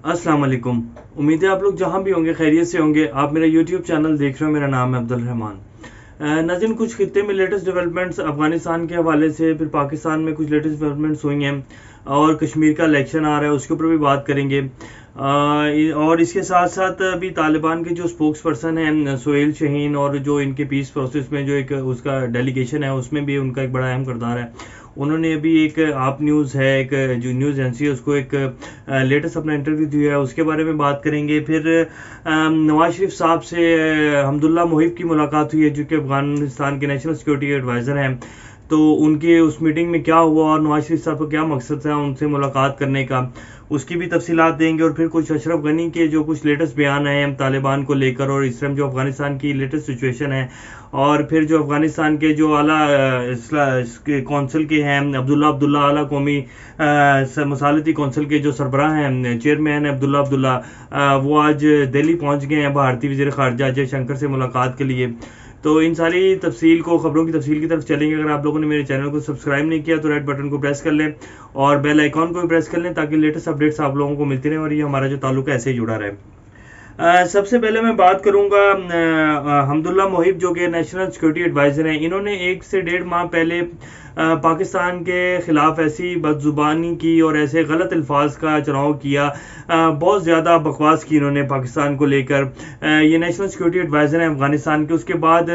अस्सलाम वालेकुम। उम्मीद है आप लोग जहाँ भी होंगे खैरियत से होंगे। आप मेरा यूट्यूब चैनल देख रहे हो, मेरा नाम है अब्दुल रहमान। नाज़रीन, कुछ खित्ते में लेटेस्ट डेवलपमेंट्स अफगानिस्तान के हवाले से, फिर पाकिस्तान में कुछ लेटेस्ट डेवलपमेंट्स हुई हैं और कश्मीर का इलेक्शन आ रहा है, उसके ऊपर भी बात करेंगे। और इसके साथ साथ अभी तालिबान के जो स्पोक्स पर्सन हैं सोहेल शहीन, और जो इनके पीस प्रोसेस में जो एक उसका डेलीगेशन है उसमें भी उनका एक बड़ा अहम किरदार है। उन्होंने अभी एक आप न्यूज़ है, एक जो न्यूज़ एजेंसी है, उसको एक लेटेस्ट अपना इंटरव्यू दिया है, उसके बारे में बात करेंगे। फिर नवाज शरीफ साहब से हमदुल्ला मोहिब की मुलाकात हुई है, जो कि अफगानिस्तान के नेशनल सिक्योरिटी एडवाइज़र हैं। तो उनके उस मीटिंग में क्या हुआ और नवाज शरीफ साहब का क्या मकसद था उनसे मुलाकात करने का, उसकी भी तफसीलात देंगे। और फिर कुछ अशरफ गनी के जो कुछ लेटेस्ट बयान हैं तालिबान को लेकर, और इस टाइम जो अफगानिस्तान की लेटेस्ट सिचुएशन है। और फिर जो अफगानिस्तान के जो आला कौंसिल के हैं अब्दुल्ला आला कौमी मसालती कौंसिल के जो सरबराह हैं, चेयरमैन अब्दुल्ला वो आज दिल्ली पहुंच गए हैं भारतीय वज़ीर ख़ारजा अजय शंकर से मुलाकात के लिए। तो इन सारी तफसील को, खबरों की तफसील की तरफ चलेंगे। अगर आप लोगों ने मेरे चैनल को सब्सक्राइब नहीं किया तो रेड बटन को प्रेस कर लें और बेल आइकॉन को भी प्रेस कर लें, ताकि लेटेस्ट अपडेट्स आप लोगों को मिलती रहें और ये हमारा जो ताल्लुक है ऐसे ही जुड़ा रहे। सबसे पहले मैं बात करूंगा हमदुल्ला मोहिब, जो कि नेशनल सिक्योरिटी एडवाइज़र हैं। इन्होंने 1 से 1.5 माह पहले पाकिस्तान के ख़िलाफ़ ऐसी बदजुबानी की और ऐसे गलत अल्फाज का चुनाव किया, बहुत ज़्यादा बकवास की इन्होंने पाकिस्तान को लेकर। ये नेशनल सिक्योरिटी एडवाइज़र हैं अफगानिस्तान के। उसके बाद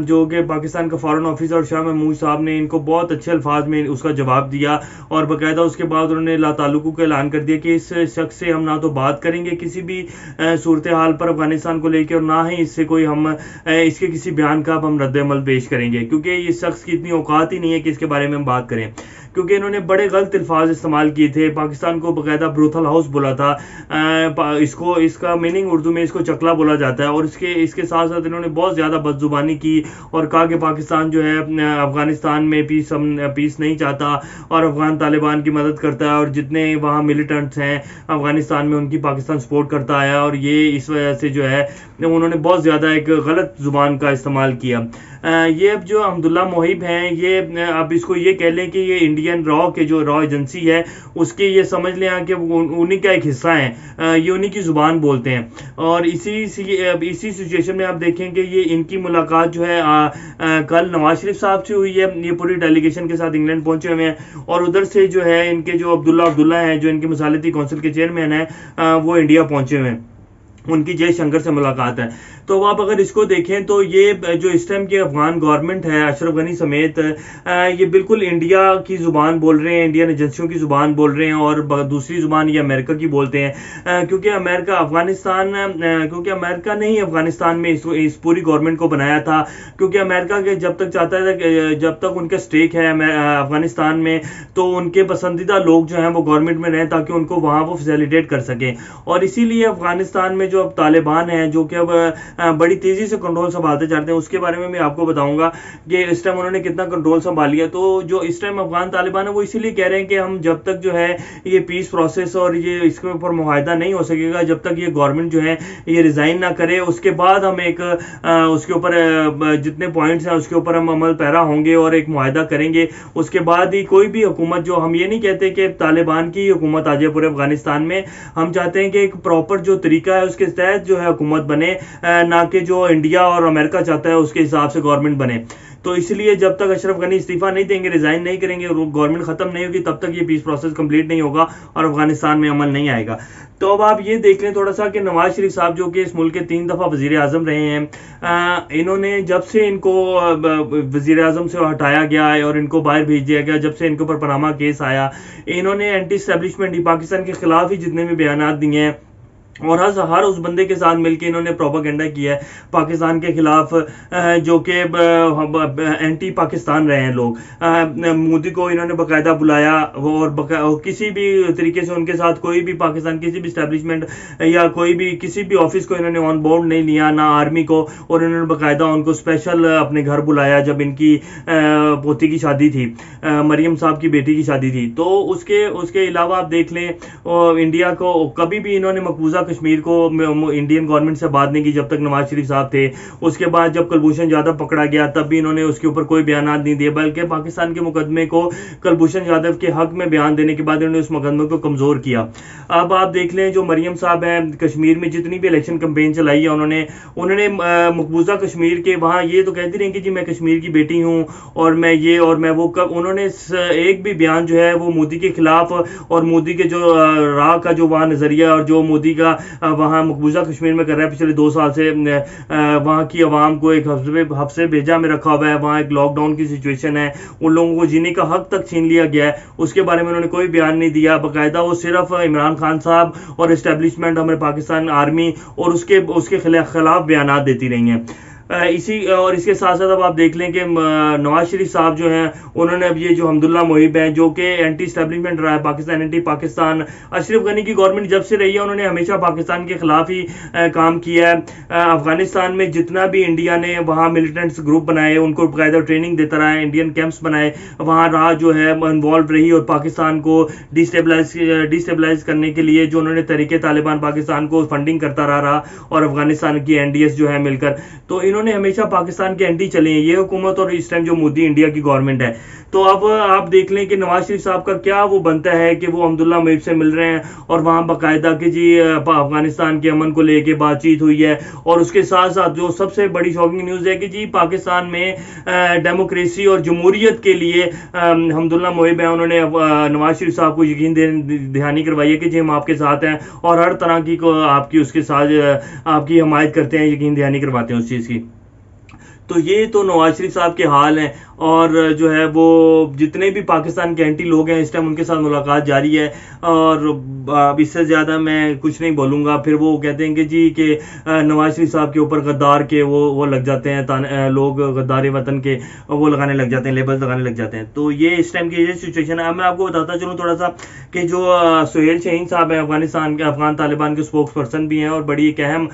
जो कि पाकिस्तान का फ़ॉरेन ऑफिसर शाह महमूद साहब ने इनको बहुत अच्छे अल्फाज में उसका जवाब दिया, और बाकायदा उसके बाद उन्होंने लाताल्लुक़ का ऐलान कर दिया कि इस शख्स से हम ना तो बात करेंगे किसी भी सूरत हाल पर अफगानिस्तान को लेकर, और ना ही इससे कोई हम इसके किसी बयान का हम रद्द-ए-अमल पेश करेंगे, क्योंकि इस शख्स की इतनी औकात ही नहीं है कि इसके बारे में हम बात करें। क्योंकि इन्होंने बड़े गलत अल्फाज इस्तेमाल किए थे, पाकिस्तान को बाकायदा ब्रूथल हाउस बोला था। इसका मीनिंग उर्दू में इसको चकला बोला जाता है। और इसके साथ साथ इन्होंने बहुत ज़्यादा बदजुबानी की और कहा कि पाकिस्तान जो है अफगानिस्तान में पीस नहीं चाहता और अफगान तालिबान की मदद करता है, और जितने वहाँ मिलिटेंट्स हैं अफगानिस्तान में उनकी पाकिस्तान सपोर्ट करता आया। और ये इस वजह से जो है उन्होंने बहुत ज़्यादा एक गलत ज़ुबान का इस्तेमाल किया। ये अब जो हमदुल्ला मोहिब हैं, ये अब इसको ये कह लें कि ये इंडियन रॉ के जो रॉ एजेंसी है उसके ये समझ लें कि उन्हीं का एक हिस्सा है, ये उन्हीं की ज़ुबान बोलते हैं। और इसी सिचुएशन में आप देखें कि ये इनकी मुलाकात जो है कल नवाज शरीफ साहब से हुई है। ये पूरी डेलीगेशन के साथ इंग्लैंड पहुंचे हुए हैं, और उधर से जो है इनके जो अब्दुल्ला हैं, जो इनके मसालती कौंसिल के चेयरमैन हैं, वो इंडिया पहुंचे हुए हैं। उनकी जय शंकर से मुलाकात है। तो आप अगर इसको देखें तो ये जो इस टाइम की अफगान गवर्नमेंट है अशरफ गनी समेत, ये बिल्कुल इंडिया की ज़ुबान बोल रहे हैं, इंडियन एजेंसियों की ज़ुबान बोल रहे हैं, और दूसरी ज़ुबान ये अमेरिका की बोलते हैं। क्योंकि अमेरिका ने ही अफगानिस्तान में इस पूरी गवर्नमेंट को बनाया था। क्योंकि अमेरिका के जब तक चाहता था, जब तक उनका स्टेक है अफगानिस्तान में, तो उनके पसंदीदा लोग जो हैं वो गवर्नमेंट में रहें, ताकि उनको वहाँ वो फैसिलिटेट कर सकें। और इसीलिए अफगानिस्तान में जो अब तालिबान है, जो कि अब बड़ी तेजी से कंट्रोल संभालते जाते हैं, उसके बारे में मैं आपको बताऊंगा कि इस टाइम उन्होंने कितना कंट्रोल संभाल लिया। तो जो इस टाइम अफगान तालिबान है वो इसीलिए कह रहे हैं कि हम जब तक जो है ये पीस प्रोसेस और ये इसके ऊपर मुआहदा नहीं हो सकेगा, जब तक ये गवर्नमेंट जो है ये रिजाइन ना करे, उसके बाद हम एक उसके ऊपर जितने पॉइंट्स हैं उसके ऊपर हम अमल पैरा होंगे और एक मुआहदा करेंगे। उसके बाद ही कोई भी हुकूमत, जो हम ये नहीं कहते कि तालिबान की हुकूमत आ जाए पूरे अफगानिस्तान में, हम चाहते हैं कि एक प्रॉपर जो तरीका है उसके तहत जो है हुकूमत बने, ना कि जो इंडिया और अमेरिका चाहता है उसके हिसाब से गवर्नमेंट बने। तो इसलिए जब तक अशरफ गनी इस्तीफा नहीं देंगे, रिजाइन नहीं करेंगे, गवर्नमेंट खत्म नहीं होगी, तब तक ये पीस प्रोसेस कंप्लीट नहीं होगा और अफगानिस्तान में अमल नहीं आएगा। तो अब आप ये देख लें थोड़ा सा कि नवाज शरीफ साहब, जो कि इस मुल्क के 3 दफ़ा वज़ीर आज़म रहे हैं, इन्होंने जब से इनको वज़ीर आज़म से हटाया गया है और इनको बाहर भेज दिया गया, जब से इनके ऊपर पनामा केस आया, इन्होंने एंटी एस्टेब्लिशमेंट पाकिस्तान के खिलाफ ही जितने भी बयान दिए हैं, और हर उस बंदे के साथ मिलकर इन्होंने प्रोपेगेंडा किया है पाकिस्तान के खिलाफ, जो कि एंटी पाकिस्तान रहे हैं लोग। मोदी को इन्होंने बाकायदा बुलाया, और किसी भी तरीके से उनके साथ कोई भी पाकिस्तान किसी भी इस्टेब्लिशमेंट या कोई भी किसी भी ऑफिस को इन्होंने ऑन बोर्ड नहीं लिया, ना आर्मी को, और इन्होंने बाकायदा उनको स्पेशल अपने घर बुलाया जब इनकी पोती की शादी थी, मरियम साहब की बेटी की शादी थी। तो उसके अलावा आप देख लें, इंडिया को कभी भी इन्होंने मकबूजा कश्मीर को इंडियन गवर्नमेंट से बात नहीं की जब तक नवाज शरीफ साहब थे। उसके बाद जब कुलभूषण यादव पकड़ा गया तब भी इन्होंने उसके ऊपर कोई बयान नहीं दिए, बल्कि पाकिस्तान के मुकदमे को कुलभूषण यादव के हक में बयान देने के बाद इन्होंने उस मुकदमे को कमजोर किया। अब आप देख लें जो मरियम साहब हैं, कश्मीर में जितनी भी इलेक्शन कैंपेन चलाई है उन्होंने मकबूजा कश्मीर के वहाँ ये तो कहती रही कि जी मैं कश्मीर की बेटी हूँ और मैं ये और मैं वो, कब उन्होंने एक भी बयान जो है वो मोदी के खिलाफ और मोदी के जो राह का जो वहाँ नजरिया और जो मोदी का वहाँ मकबूजा कश्मीर में कर रहा है पिछले 2 साल से, वहाँ की आवाम को एक हफ्ते भेजा में रखा हुआ है, वहाँ एक लॉकडाउन की सिचुएशन है, उन लोगों को जीने का हक तक छीन लिया गया है, उसके बारे में उन्होंने कोई बयान नहीं दिया। बाकायदा वो सिर्फ इमरान खान साहब और एस्टेब्लिशमेंट हमारे पाकिस्तान आर्मी और उसके खिलाफ बयान देती रही हैं। इसी और इसके साथ साथ अब आप देख लें कि नवाज शरीफ साहब जो हैं उन्होंने अब ये जो हमदुल्ला मोहिब हैं जो कि एंटी एस्टेब्लिशमेंट रहा है पाकिस्तान, एंटी पाकिस्तान, अशरफ गनी की गवर्नमेंट जब से रही है उन्होंने हमेशा पाकिस्तान के खिलाफ ही काम किया है। अफगानिस्तान में जितना भी इंडिया ने वहाँ मिलिटेंट्स ग्रुप बनाए उनको बाकायदा ट्रेनिंग देता रहा है, इंडियन कैंप्स बनाए, वहाँ राह जो है इन्वॉल्व रही और पाकिस्तान को डिस्टेबलाइज करने के लिए जो उन्होंने तरीके तालिबान पाकिस्तान को फंडिंग करता रहा और अफगानिस्तान की एनडीएस जो है मिलकर, तो इन्होंने हमेशा पाकिस्तान के एंटी चले हैं ये हुकूमत और इस टाइम जो मोदी इंडिया की गवर्नमेंट है। तो अब आप देख लें कि नवाज शरीफ साहब का क्या वो बनता है कि वो अब्दुल्ला मोहिब से मिल रहे हैं और वहाँ बाकायदा कि जी अफगानिस्तान के अमन को लेके बातचीत हुई है, और उसके साथ साथ जो सबसे बड़ी शॉकिंग न्यूज़ है कि जी पाकिस्तान में डेमोक्रेसी और जमहूरियत के लिए अब्दुल्ला मोहिब है, उन्होंने नवाज शरीफ साहब को यकीन दहानी करवाई है कि जी हम आपके साथ हैं और हर तरह की को आपकी उसके साथ आपकी हमायत करते हैं, यकीन दहानी करवाते हैं उस चीज़ की। तो ये तो नवाज शरीफ साहब के हाल हैं और जो है वो जितने भी पाकिस्तान के एंटी लोग हैं इस टाइम उनके साथ मुलाकात जारी है और इससे ज़्यादा मैं कुछ नहीं बोलूँगा। फिर वो कहते हैं कि जी कि नवाज शरीफ साहब के ऊपर गद्दार के वो लग जाते हैं, लोग गद्दार वतन के वो लगाने लग जाते हैं, लेबल्स लगाने लग जाते हैं। तो ये इस टाइम की ये सिचुएशन है। मैं आपको बताता चलूँ थोड़ा सा कि जो सुहेल शाहीन साहब हैं अफगान तालिबान के स्पोक्स पर्सन भी हैं और बड़ी एक अहम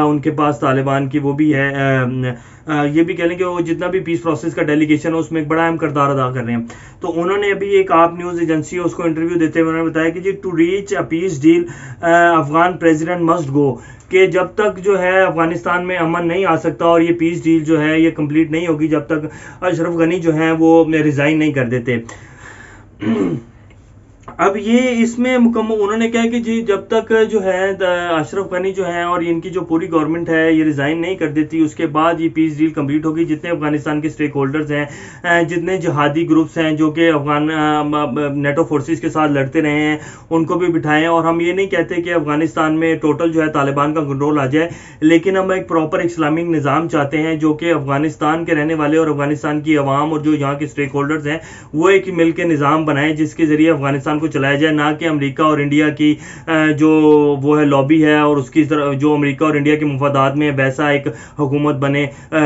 उनके पास तालिबान की वो भी है, ये भी कह लें कि वो जितना भी पीस प्रोसेस का डेलीगेशन है उसमें एक बड़ा अहम किरदार अदा कर रहे हैं। तो उन्होंने अभी एक आप न्यूज़ एजेंसी है उसको इंटरव्यू देते हुए उन्होंने बताया कि जी to reach a peace deal Afghan president must go, कि जब तक जो है अफगानिस्तान में अमन नहीं आ सकता और ये पीस डील जो है ये कंप्लीट नहीं होगी जब तक अशरफ गनी जो है वो रिज़ाइन नहीं कर देते। अब ये इसमें मुकम्मल उन्होंने कहा कि जी जब तक जो है अशरफ गनी जो है और इनकी जो पूरी गवर्नमेंट है ये रिज़ाइन नहीं कर देती उसके बाद ये पीस डील कंप्लीट होगी। जितने अफगानिस्तान के स्टेक होल्डर्स हैं, जितने जिहादी ग्रुप्स हैं जो कि अफगान नेटो फोर्सेस के साथ लड़ते रहे हैं उनको भी बिठाएं। और हम ये नहीं कहते कि अफगानिस्तान में टोटल जो है तालिबान का कंट्रोल आ जाए, लेकिन हम एक प्रॉपर इस्लामिक निज़ाम चाहते हैं जो कि अफगानिस्तान के रहने वाले और अफगानिस्तान की आवाम और जो यहाँ के स्टेक होल्डर्स हैं वो एक मिल के निज़ाम बनाए जिसके ज़रिए अफगानिस्तान को चलाया जाए, ना कि अमेरिका और इंडिया की जो वो है लॉबी है और उसकी तरफ जो अमेरिका और इंडिया के मुफादात में वैसा एक हुकूमत बने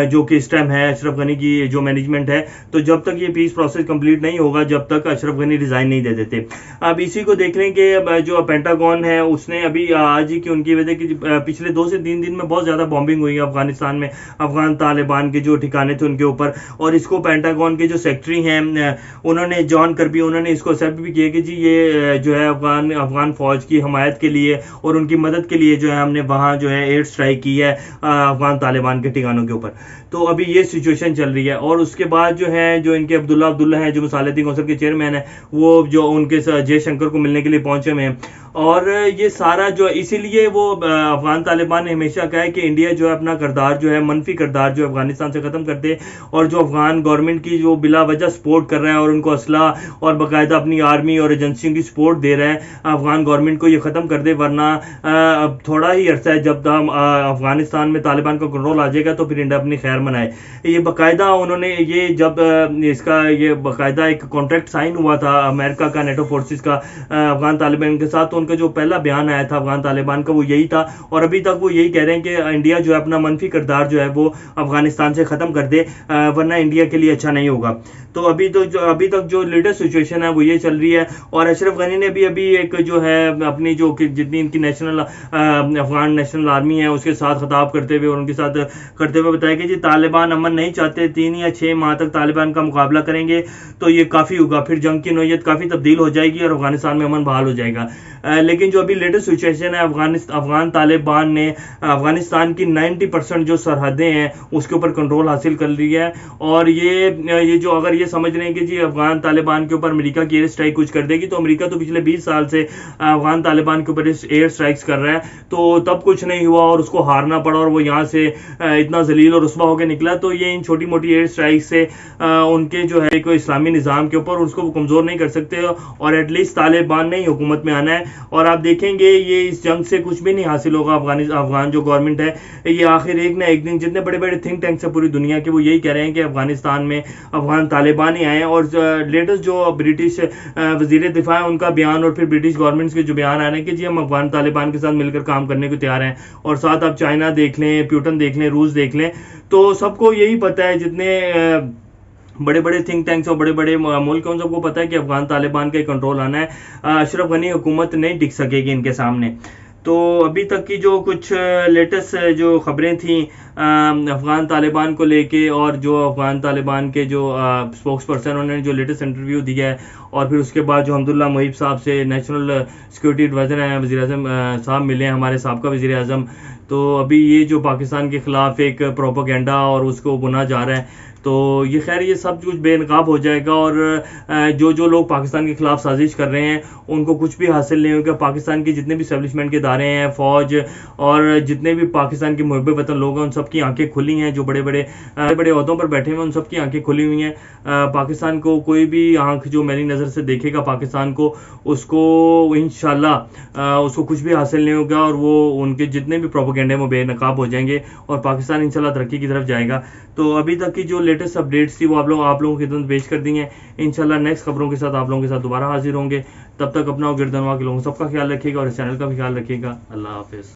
जो कि इस टाइम है अशरफ गनी की जो मैनेजमेंट है। तो जब तक ये पीस प्रोसेस कंप्लीट नहीं होगा जब तक अशरफ गनी रिज़ाइन नहीं दे देते। अब इसी को देख लें कि जो पेंटागन है उसने अभी आज ही की उनकी वजह की पिछले 2 से 3 दिन में बहुत ज़्यादा बॉम्बिंग हुई है अफगानिस्तान में अफगान तालिबान के जो ठिकाने थे उनके ऊपर, और इसको पेंटागन के जो सेक्रेटरी हैं उन्होंने जॉन करबी उन्होंने इसको एक्सेप्ट भी किया कि जी ये जो है अफगान फौज की हमायत के लिए और उनकी मदद के लिए जो है हमने वहाँ जो है एयर स्ट्राइक की है अफगान तालिबान के ठिकानों के ऊपर। तो अभी ये सिचुएशन चल रही है। और उसके बाद जो है जो इनके अब्दुल्ला हैं जो मुसालियाती कौंसिल के चेयरमैन है वो जो उनके जयशंकर को मिलने के लिए पहुंचे हुए हैं, और ये सारा जो इसीलिए वो अफगान तालिबान ने हमेशा कहा है कि इंडिया जो है अपना किरदार जो है मनफी किरदार जो अफगानिस्तान से ख़त्म कर दे और जो अफगान गवर्नमेंट की जो बिला वजह सपोर्ट कर रहा है और उनको असला और बाकायदा अपनी आर्मी और एजेंसियों की सपोर्ट दे रहा है अफगान गवर्नमेंट को ये ख़त्म कर दे, वरना अब थोड़ा ही अर्सा है जब तक अफगानिस्तान में तालिबान का कंट्रोल आ जाएगा तो फिर इंडिया अपनी खैर मनाए। ये बाकायदा उन्होंने ये जब इसका ये बाकायदा एक कॉन्ट्रैक्ट साइन हुआ था अमेरिका का नेटो फोर्सेस का अफगान तालिबान के साथ, तो उनका जो पहला बयान आया था अफगान तालिबान का वो यही था और अभी तक वो यही कह रहे हैं कि इंडिया जो है अपना मनफी किरदार जो है वो अफगानिस्तान से ख़त्म कर दे, वरना इंडिया के लिए अच्छा नहीं होगा। तो अभी तक जो लेटेस्ट सिचुएशन है वो ये चल रही है। और अशरफ गनी ने भी अभी एक जो है अपनी जो जितनी इनकी नेशनल अफगान नेशनल आर्मी है उसके साथ खिताब करते हुए और उनके साथ करते हुए बताया कि जी तालिबान अमन नहीं चाहते, 3 या 6 माह तक तालिबान का मुकाबला करेंगे तो ये काफ़ी होगा, फिर जंग की नौयत काफ़ी तब्दील हो जाएगी और अफगानिस्तान में अमन बहाल हो जाएगा। लेकिन जो अभी लेटेस्ट सिचुएशन है, अफगान तालिबान ने अफगानिस्तान की 90% जो सरहदें हैं उसके ऊपर कंट्रोल हासिल कर लिया है। और ये जो अगर ये समझ रहे हैं कि जी अफगान तालिबान के ऊपर अमेरिका की एयर स्ट्राइक कुछ कर देगी, तो अमेरिका तो पिछले 20 साल से अफगान तालिबान के ऊपर एयर स्ट्राइक्स कर रहा है, तो तब कुछ नहीं हुआ और उसको हारना पड़ा और वो यहाँ से इतना जलील और रुस्वा होकर निकला। तो ये इन छोटी मोटी एयर स्ट्राइक से उनके जो है कोई इस्लामी निज़ाम के ऊपर उसको कमज़ोर नहीं कर सकते, और एटलीस्ट तालिबान ने ही हुकूमत में आना है। और आप देखेंगे ये इस जंग से कुछ भी नहीं हासिल होगा। अफगान जो गवर्नमेंट है ये आखिर एक ना एक दिन, जितने बड़े बड़े थिंक टैंक्स है पूरी दुनिया के, वो यही कह रहे हैं कि अफगानिस्तान में अफगान तालिबान ही आए। और लेटेस्ट जो ब्रिटिश वजीर दिफा है उनका बयान और फिर ब्रिटिश गवर्नमेंट के जो बयान आ रहे हैं कि जी हम अफगान तालिबान के साथ मिलकर काम करने को तैयार हैं। और साथ आप चाइना देख लें, पुतिन देख लें, रूस देख लें, तो सबको यही पता है, जितने बड़े बड़े थिंक टैंक्स और बड़े बड़े मुल्क हैं उन सबको पता है कि अफगान तालिबान का कंट्रोल आना है। अशरफ गनी हुकूमत नहीं टिक सकेगी इनके सामने। तो अभी तक की जो कुछ लेटेस्ट जो खबरें थी अफगान तालिबान को लेके, और जो अफगान तालिबान के जो स्पोक्स पर्सन उन्होंने जो लेटेस्ट इंटरव्यू दिया है, और फिर उसके बाद जो हमदुल्ला मुहिब साहब से नेशनल सिक्योरिटी एडवाइज़र हैं वज़ीर आज़म साहब मिले हैं, हमारे साहब का वज़ीर आज़म। तो अभी ये जो पाकिस्तान के ख़िलाफ़ एक प्रोपेगेंडा और उसको बुना जा रहा है, तो ये खैर ये सब कुछ बेनकाब हो जाएगा। और जो लोग पाकिस्तान के खिलाफ साजिश कर रहे हैं उनको कुछ भी हासिल नहीं होगा। पाकिस्तान के जितने भी एस्टेब्लिशमेंट के इदारे हैं, फ़ौज और जितने भी पाकिस्तान के मुहिब वतन लोग हैं, उन सब की आंखें खुली हैं। जो बड़े बड़े ओहदों पर बैठे हुए हैं उन सब की आंखें खुली हुई हैं। पाकिस्तान को कोई भी आंख जो मेरी नज़र से देखेगा पाकिस्तान को, उसको इंशाल्लाह उसको कुछ भी हासिल नहीं होगा, और वो उनके जितने भी प्रोपेगेंडे वो बेनकाब हो जाएंगे और पाकिस्तान इंशाल्लाह तरक्की की तरफ जाएगा। तो अभी तक की जो लेटेस्ट अपडेट्स थी वो आप लोगों की खिदमत पेश कर दी हैं। इंशाल्लाह नेक्स्ट खबरों के साथ आप लोगों के साथ दोबारा हाजिर होंगे। तब तक अपना और गिरदनवा के लोगों सबका ख्याल रखिएगा और इस चैनल का भी ख्याल रखिएगा। अल्लाह हाफिज़।